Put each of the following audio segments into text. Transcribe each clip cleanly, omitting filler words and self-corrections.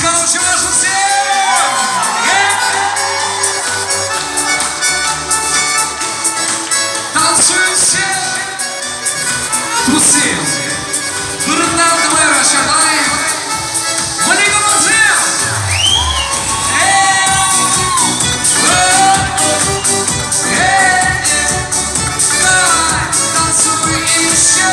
Славчу вашу всем! Танцуем все! Тусы! Вырындан давай рашабай! Малика Мазем! Давай, танцуй еще!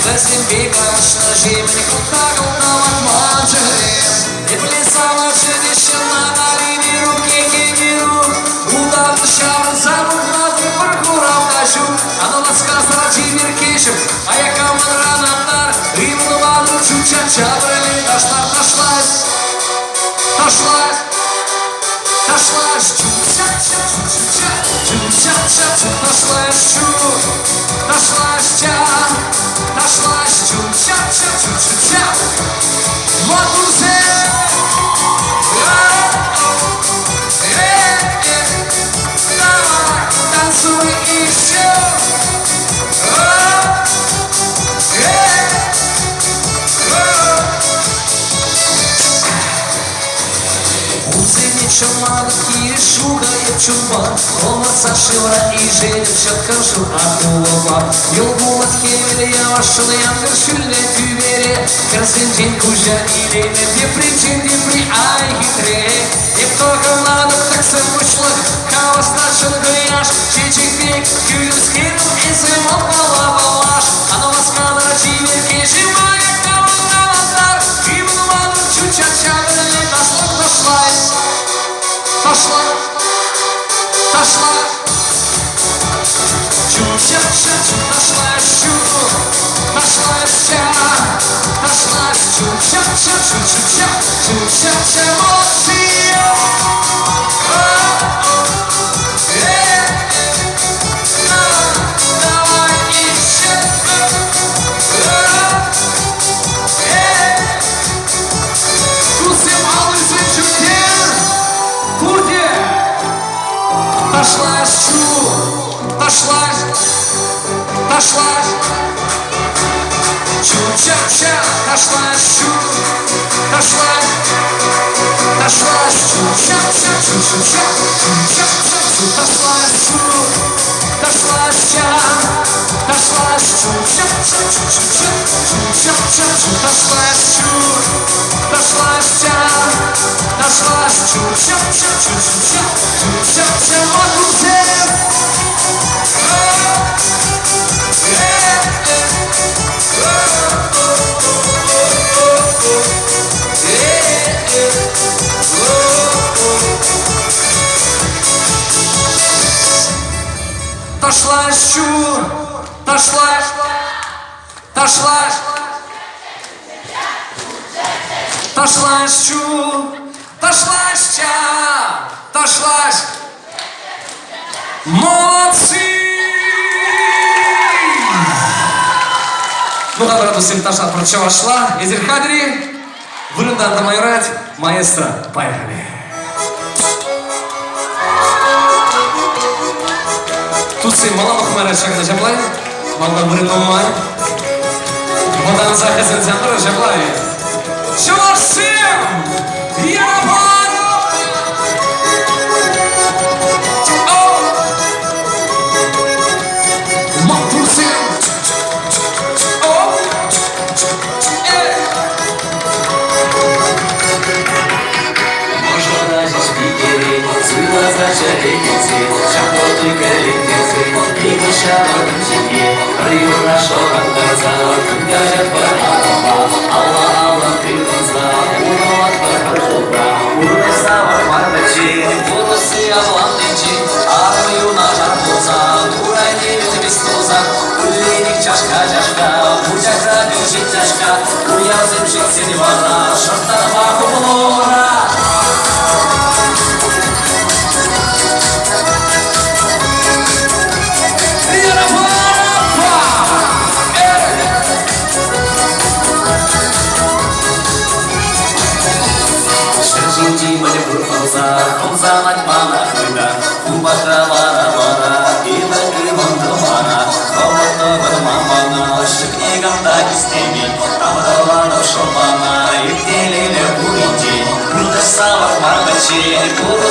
Lazım bir karşına jemini kutlarına atmacım И плясала чудища долине руки кенгуру Удав дышал замок над паркуром дождю Оно ласкало чимеркишем, а я камера надар Римну ваду чуча-ча брали Нашлась чуча-ча-чуча Чуча-ча-чу Нашлась чуча-ча-чуча Матузе Давай, танцуй еще Чуманки шугает чумбан Олмаса шила и женит шаткашу акулова Yolgulat kemeri yavaşlı yangır şülle tübere Красен день кужа или не причинди при ай хитре И только надо так самучлых Хаос начал гряж Чечек век кюлюс кинул и сымал балаш Оно ласкало рачивер кешимая Каван-каван-дар Именно ману чуча-ча Пошла Чуча-ча-чу, нашла чуча-ча-чу-ча-ча Чуча-ча, молодцы Давай еще Тусы малый зачутер Куди? Нашлась Чу-ча-ча, нашлась чу-ча-ча, чу-ча-ча, нашлась Молодцы! Ну, добро, всем таша прочего шла. Езерхадри, вырындан майорать, маэстро, поехали. Тусы мала махмара шагна жаблай, малдан вырындан май. Модан захазен замара жаблай. Чувашим! Ярабар!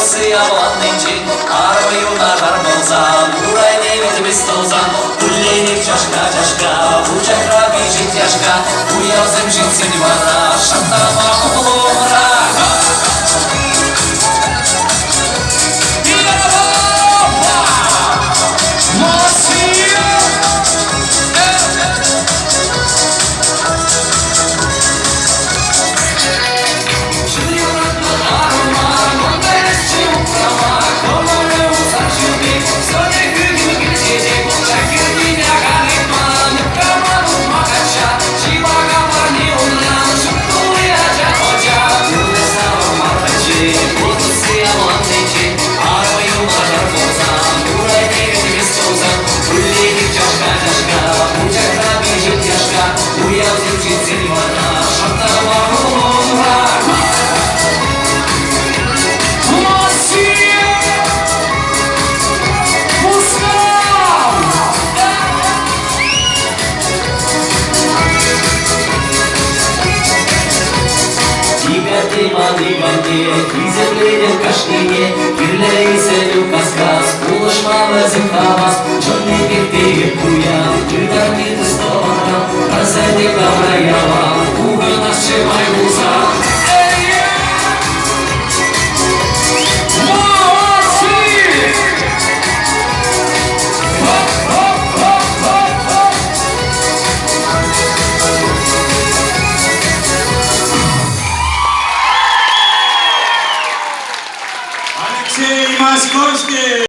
Rosja ładny dzień, a roju na żarboza. Góraj nie wiem wystoza, ulej nie wciaszka, ciaszka. Wójcia trawi życiaszka, uja zemrzycy dwana. Szanta ma chomora. Земле в кашнине, кирлей селю каскас, кулаш мама зикавас, чёрный бегтеге куя, кирдарни тестована, разэди гавраява, куга нашивай муза. Алексей Московский!